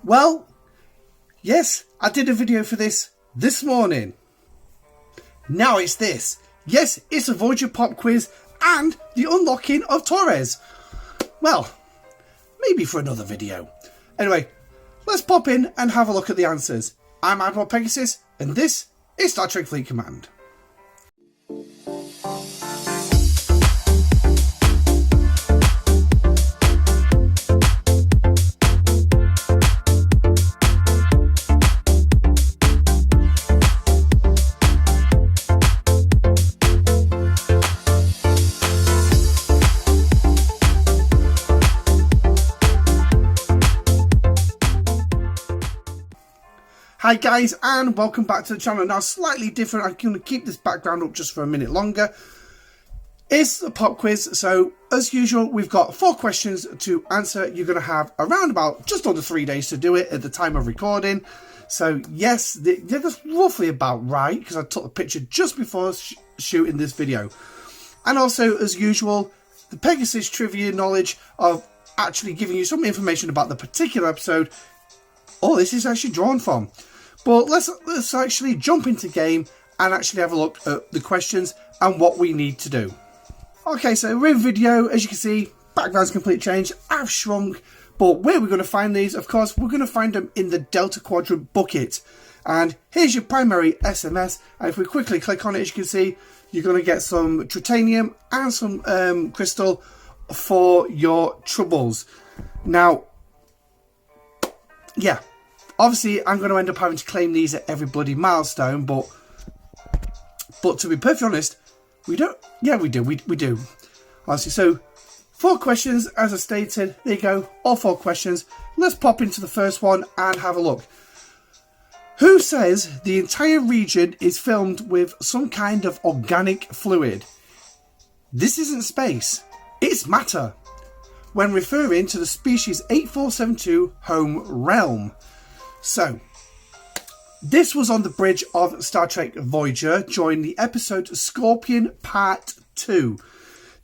Well, yes, I did a video for this morning. Now it's this. Yes, it's a Voyager Pop Quiz and the unlocking of Torres. Well, maybe for another video. Anyway, let's pop in and have a look at the answers. I'm Admiral Pegasus, and this is Star Trek Fleet Command. Hi guys, and welcome back to the channel. Now slightly different, I'm going to keep this background up just for a minute longer. It's a pop quiz, so as usual we've got 4 questions to answer. You're going to have around about just under 3 days to do it at the time of recording. So yes, that's roughly about right, because I took the picture just before shooting this video. And also, as usual, the Pegasus trivia knowledge of actually giving you some information about the particular episode all this is actually drawn from. But let's actually jump into game and actually have a look at the questions and what we need to do. Okay, so we're in video. As you can see, background's completely changed. I've shrunk. But where we're going to find these, of course, we're going to find them in the Delta Quadrant bucket. And here's your primary SMS. And if we quickly click on it, as you can see, you're going to get some titanium and some crystal for your troubles. Now, yeah. Obviously, I'm going to end up having to claim these at every bloody milestone, but to be perfectly honest, we don't. Yeah, we do. We do. Honestly, so 4 questions, as I stated. There you go. All 4 questions. Let's pop into the first one and have a look. Who says the entire region is filmed with some kind of organic fluid? This isn't space. It's matter. When referring to the species 8472 home realm. So, this was on the bridge of Star Trek Voyager during the episode Scorpion Part 2.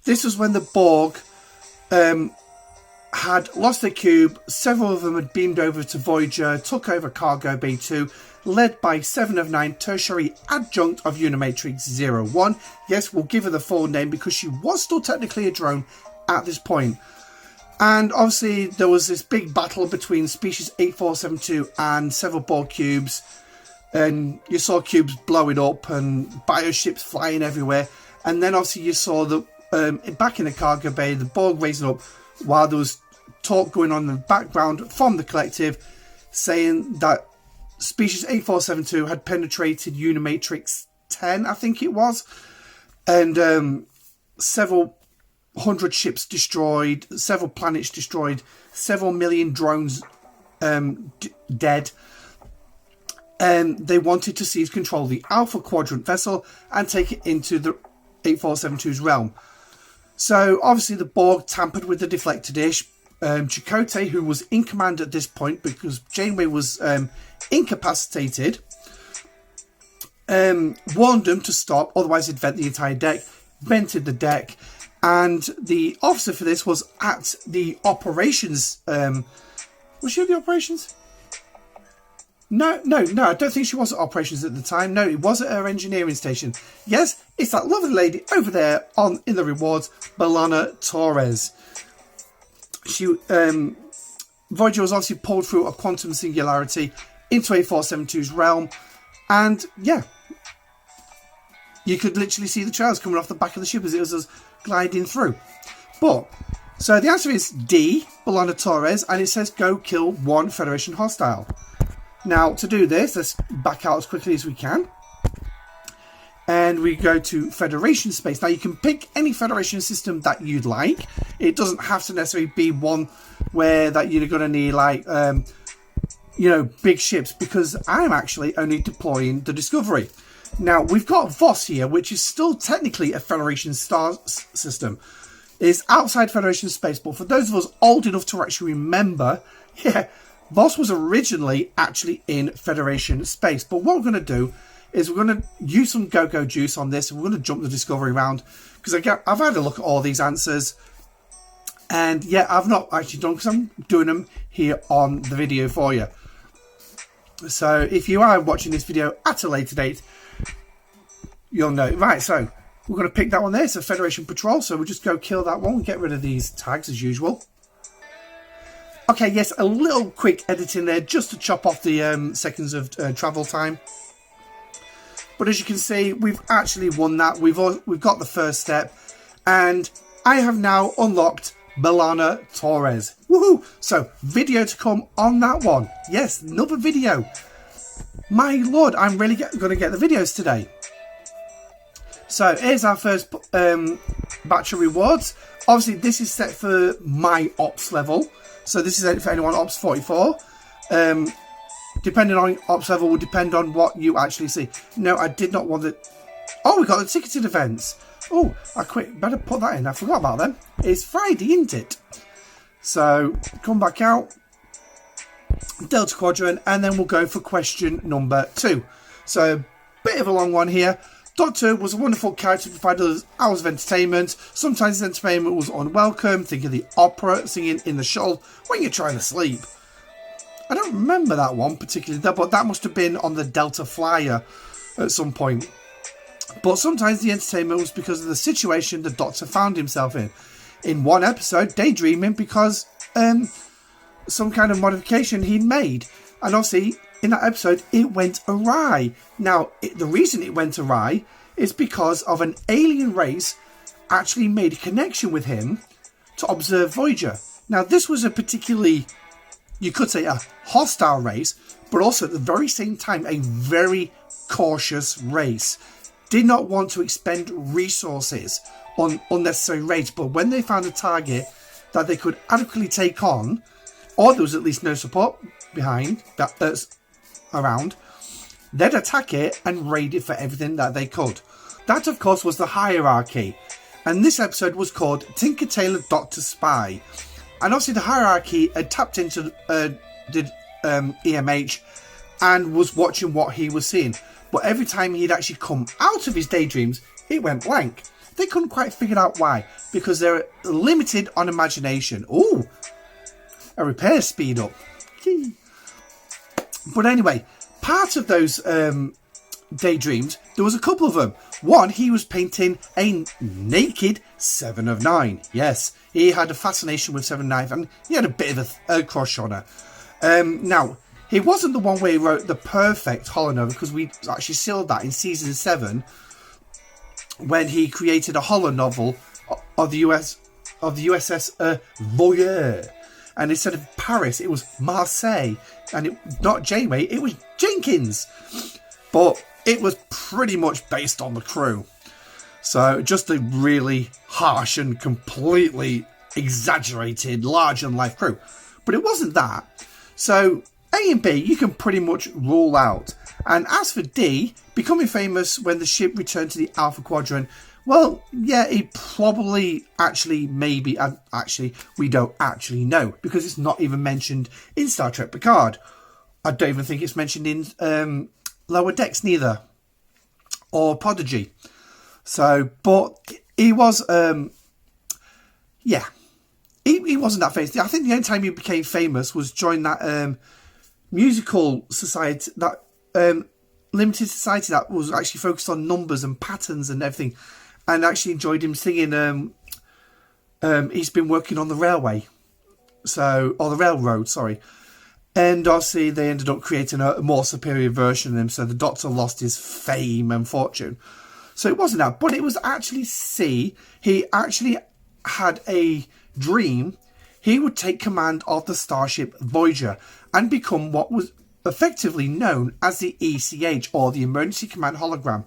This was when the Borg had lost their cube. Several of them had beamed over to Voyager, took over Cargo Bay 2, led by 7 of 9 Tertiary Adjunct of Unimatrix 01. Yes, we'll give her the full name because she was still technically a drone at this point. And obviously there was this big battle between species 8472 and several Borg cubes. And you saw cubes blowing up and bioships flying everywhere. And then obviously you saw the back in the cargo bay, the Borg raising up while there was talk going on in the background from the collective saying that species 8472 had penetrated Unimatrix 10, I think it was. And several 100 ships destroyed, several planets destroyed, several million drones dead. And they wanted to seize control of the Alpha Quadrant vessel and take it into the 8472's realm. So obviously the Borg tampered with the deflector dish. Chakotay, who was in command at this point because Janeway was incapacitated, warned them to stop, otherwise it'd vent the entire deck. Vented the deck. And the officer for this was at the operations. Was she at the operations? No, I don't think she was at operations at the time. No, it was at her engineering station. Yes, it's that lovely lady over there in the rewards, B'Elanna Torres. She, Voyager was obviously pulled through a quantum singularity into 8472's realm. And yeah, you could literally see the trails coming off the back of the ship as it was gliding through. But so the answer is D, B'Elanna Torres, and it says go kill 1 Federation hostile. Now to do this, let's back out as quickly as we can, and we go to Federation space. Now you can pick any Federation system that you'd like. It doesn't have to necessarily be one where that you're going to need like you know, big ships, because I'm actually only deploying the Discovery. Now, we've got Voss here, which is still technically a Federation star system. It's outside Federation space, but for those of us old enough to actually remember, yeah, Voss was originally actually in Federation space. But what we're going to do is we're going to use some go-go juice on this, and we're going to jump the Discovery around, because I've had a look at all these answers, And yeah, I've not actually done, because I'm doing them here on the video for you. So if you are watching this video at a later date, you'll know. Right, so we're going to pick that one there. It's a Federation patrol, so we'll just go kill that one and get rid of these tags as usual. Okay, yes, a little quick editing there just to chop off the seconds of travel time. But as you can see, we've actually won that. We've got the first step, and I have now unlocked Milana Torres. Woohoo! So, video to come on that one. Yes, another video. My lord, I'm really going to get the videos today. So, here's our first batch of rewards. Obviously, this is set for my ops level. So, this is for anyone ops 44. Depending on ops level will depend on what you actually see. No, I did not want it. Oh, we got the ticketed events. Oh, better put that in. I forgot about them. It's Friday, isn't it? So, come back out. Delta Quadrant, and then we'll go for question number 2. So, bit of a long one here. Doctor was a wonderful character, provided us hours of entertainment. Sometimes his entertainment was unwelcome. Think of the opera, singing in the shuttle when you're trying to sleep. I don't remember that one particularly, but that must have been on the Delta Flyer at some point. But sometimes the entertainment was because of the situation the Doctor found himself in. In one episode, daydreaming because some kind of modification he'd made. And obviously, in that episode, it went awry. Now, the reason it went awry is because of an alien race actually made a connection with him to observe Voyager. Now, this was a particularly, you could say, a hostile race, but also at the very same time, a very cautious race. Did not want to expend resources on unnecessary raids, but when they found a target that they could adequately take on, or there was at least no support behind that around, they'd attack it and raid it for everything that they could. That, of course, was the hierarchy, and this episode was called Tinker Tailor Doctor Spy. And obviously the hierarchy had tapped into EMH and was watching what he was seeing. But every time he'd actually come out of his daydreams, it went blank. They couldn't quite figure out why, because they're limited on imagination. Ooh, a repair speed up. But anyway, part of those daydreams, there was a couple of them. One, he was painting a naked 7 of 9. Yes, he had a fascination with 7 of 9, and he had a bit of a crush on her. Now, he wasn't the one where he wrote the perfect Holonova, because we actually sealed that in season 7 when he created a holonovel of the USS Voyager. And instead of Paris, it was Marseille. And not Janeway, it was Jenkins. But it was pretty much based on the crew. So just a really harsh and completely exaggerated, larger-than-life crew. But it wasn't that. So A and B, you can pretty much rule out. And as for D, becoming famous when the ship returned to the Alpha Quadrant, well, yeah, he probably actually, maybe, actually, we don't actually know, because it's not even mentioned in Star Trek Picard. I don't even think it's mentioned in Lower Decks neither, or Prodigy. So, but he was, yeah, he wasn't that famous. I think the only time he became famous was during that musical society, that limited society that was actually focused on numbers and patterns and everything, and actually enjoyed him singing. He's been working on the railway, or the railroad, sorry. And obviously they ended up creating a more superior version of him, so the Doctor lost his fame and fortune. So it wasn't that, but it was actually C. He actually had a dream. He would take command of the starship Voyager and become what was effectively known as the ECH, or the Emergency Command Hologram.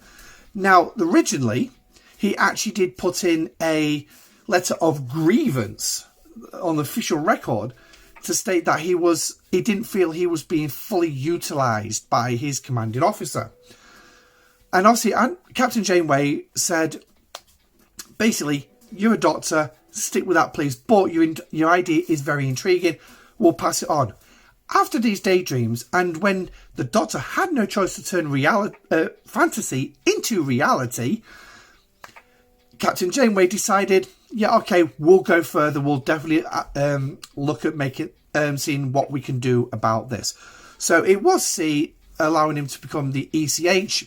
Now, originally, he actually did put in a letter of grievance on the official record to state that he didn't feel he was being fully utilised by his commanding officer. And obviously, Captain Janeway said, basically, you're a doctor, stick with that please, but your idea is very intriguing, we'll pass it on. After these daydreams, and when the Doctor had no choice to turn fantasy into reality, Captain Janeway decided, yeah, okay, we'll go further. We'll definitely look at seeing what we can do about this. So it was C, allowing him to become the ECH.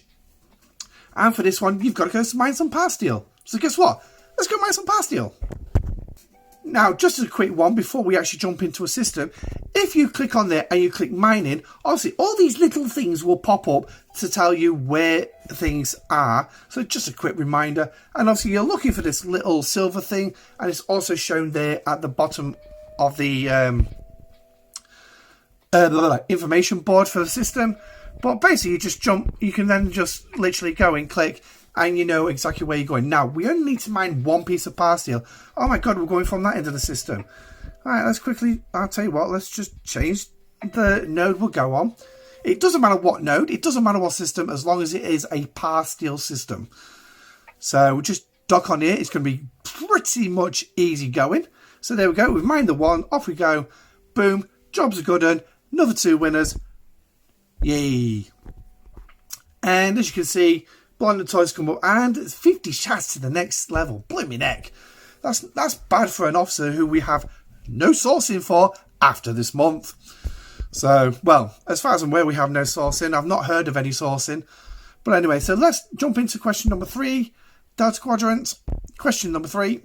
And for this one, you've got to go mine some pasteel. So guess what? Let's go mine some pasteel. Now, just a quick one before we actually jump into a system. If you click on there and you click mining, obviously all these little things will pop up to tell you where things are. So just a quick reminder. And obviously you're looking for this little silver thing, and it's also shown there at the bottom of the information board for the system. But basically you just jump, you can then just literally go and click, and you know exactly where you're going. Now, we only need to mine one piece of pasteel. Oh my god, we're going from that end of the system. Alright, let's quickly, I'll tell you what, let's just change the node we'll go on. It doesn't matter what node, it doesn't matter what system, as long as it is a pasteel system. So, just dock on here, it's going to be pretty much easy going. So there we go, we've mined the one, off we go. Boom, jobs are good done, another 2 winners. Yay. And as you can see, Blinded Toys come up, and it's 50 shots to the next level. Blimey neck. That's bad for an officer who we have no sourcing for after this month. So, well, as far as I'm aware, we have no sourcing. I've not heard of any sourcing. But anyway, so let's jump into question number 3. Delta Quadrant. Question number 3.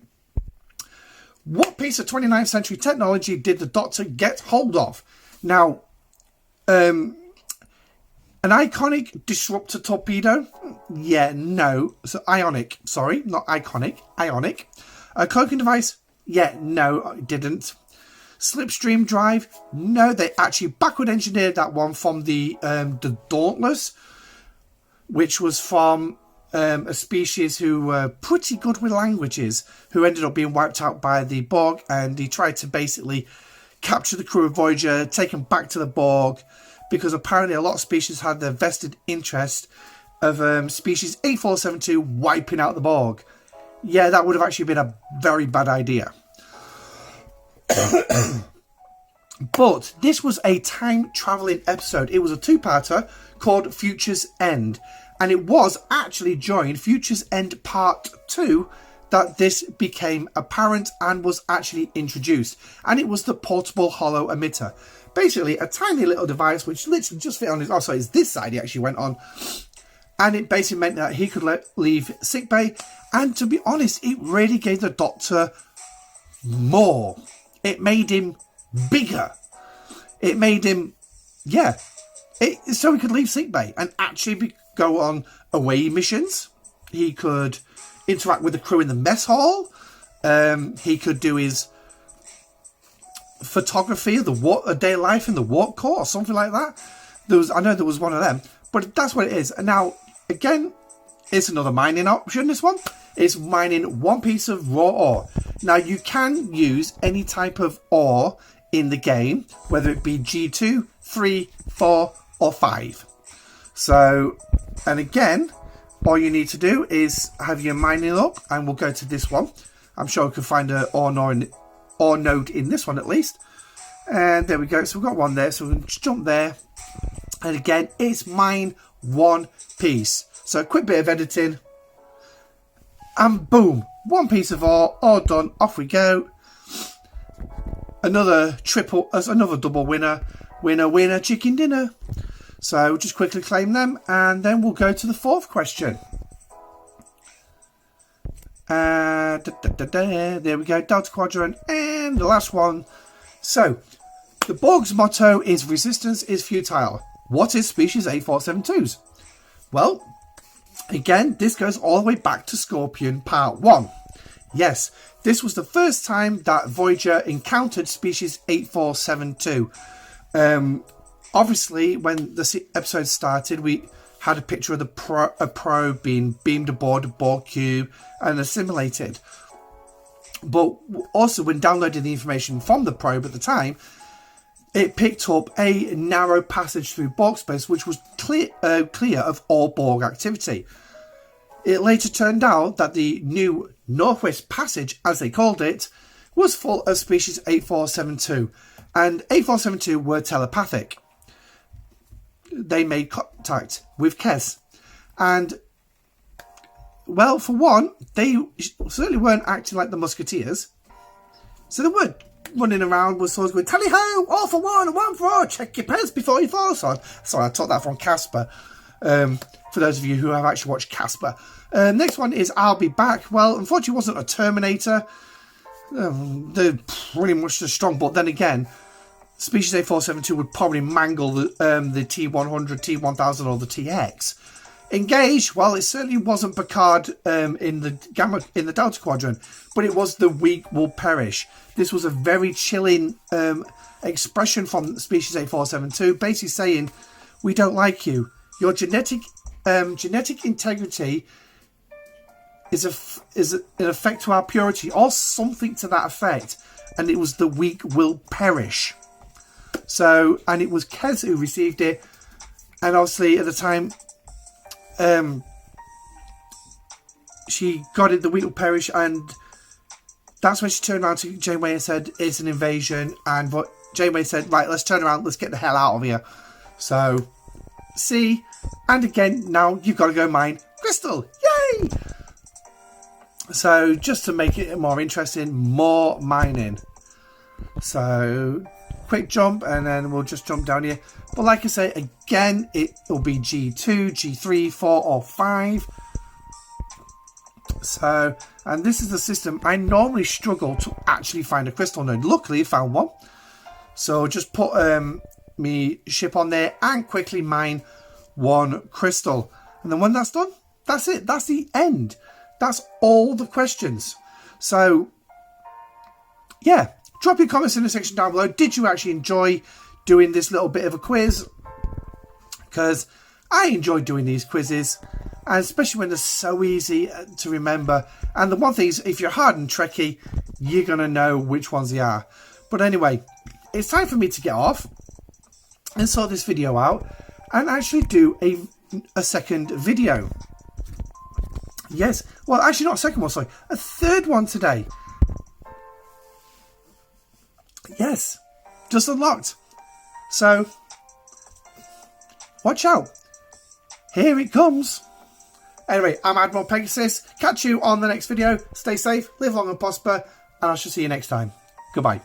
What piece of 29th century technology did the Doctor get hold of? Now, an iconic disruptor torpedo? Yeah, no. So ionic. Sorry, not iconic. Ionic. A cloaking device? Yeah, no, it didn't. Slipstream drive? No, they actually backward engineered that one from the Dauntless, which was from a species who were pretty good with languages, who ended up being wiped out by the Borg, and he tried to basically capture the crew of Voyager, take them back to the Borg, because apparently a lot of species had the vested interest of species 8472 wiping out the Borg. Yeah, that would have actually been a very bad idea. But this was a time-travelling episode. It was a 2-parter called Future's End. And it was actually during Future's End Part 2 that this became apparent and was actually introduced. And it was the portable hollow emitter. Basically, a tiny little device which literally just fit on his... Oh, sorry, it's this side he actually went on. And it basically meant that he could leave sickbay. And to be honest, it really gave the Doctor more. It made him bigger. It made him... Yeah. So he could leave sickbay and actually go on away missions. He could interact with the crew in the mess hall. He could do his photography of a day of life in the warp core or something like that. I know there was one of them, but that's what it is. And now again, it's another mining option. This one is mining one piece of raw ore. Now you can use any type of ore in the game, whether it be G2, 3, 4 or 5. So, and again, all you need to do is have your mining up, and we'll go to this one. I'm sure we can find an ore node in this one at least. And there we go. So we've got one there. So we can just jump there. And again, it's mine one piece. So a quick bit of editing. And boom. One piece of ore. All done. Off we go. Another double winner. Winner, winner, chicken dinner. So just quickly claim them. And then we'll go to the 4th question. There we go, Delta Quadrant, and the last one. So, the Borg's motto is resistance is futile. What is species 8472's? Well, again, this goes all the way back to Scorpion Part 1. Yes, this was the first time that Voyager encountered species 8472. Obviously, when the episode started, we had a picture of a probe being beamed aboard a Borg cube and assimilated. But also, when downloading the information from the probe at the time, it picked up a narrow passage through Borg space, which was clear of all Borg activity. It later turned out that the new Northwest Passage, as they called it, was full of species 8472, and 8472 were telepathic. They made contact with Kes, and well, for one, they certainly weren't acting like the Musketeers. So they were running around with swords going, tally-ho, all for one for all, check your pants before you fall. Sorry, I took that from Casper. For those of you who have actually watched Casper. Next one is I'll Be Back. Well, unfortunately, it wasn't a Terminator. They're pretty much as strong, but then again, Species A472 would probably mangle the T100, T1000, or the TX. Engage, well, it certainly wasn't Picard in the Delta Quadrant, but it was the weak will perish. This was a very chilling expression from Species A472, basically saying, we don't like you. Your genetic integrity is an effect to our purity, or something to that effect, and it was the weak will perish. So, and it was Kez who received it, and obviously at the time, she got it, the weak will perish, and that's when she turned around to Janeway and said, it's an invasion, and Janeway said, right, let's turn around, let's get the hell out of here. So, see, and again, now you've got to go mine Crystal, yay! So, just to make it more interesting, more mining. So, quick jump, and then we'll just jump down here. But like I say, again, it will be G2, G3, 4, or 5. So, and this is the system. I normally struggle to actually find a crystal node. Luckily, I found one. So, just put me ship on there and quickly mine one crystal. And then when that's done, that's it. That's the end. That's all the questions. So, yeah. Drop your comments in the section down below. Did you actually enjoy doing this little bit of a quiz? Because I enjoy doing these quizzes, and especially when they're so easy to remember. And the one thing is, if you're hard and tricky, you're going to know which ones they are. But anyway, it's time for me to get off and sort this video out and actually do a second video. Yes, well, actually not a second one, sorry. A third one today. Yes, just unlocked. So, watch out. Here it comes. Anyway, I'm Admiral Pegasus. Catch you on the next video. Stay safe, live long and prosper, and I shall see you next time. Goodbye.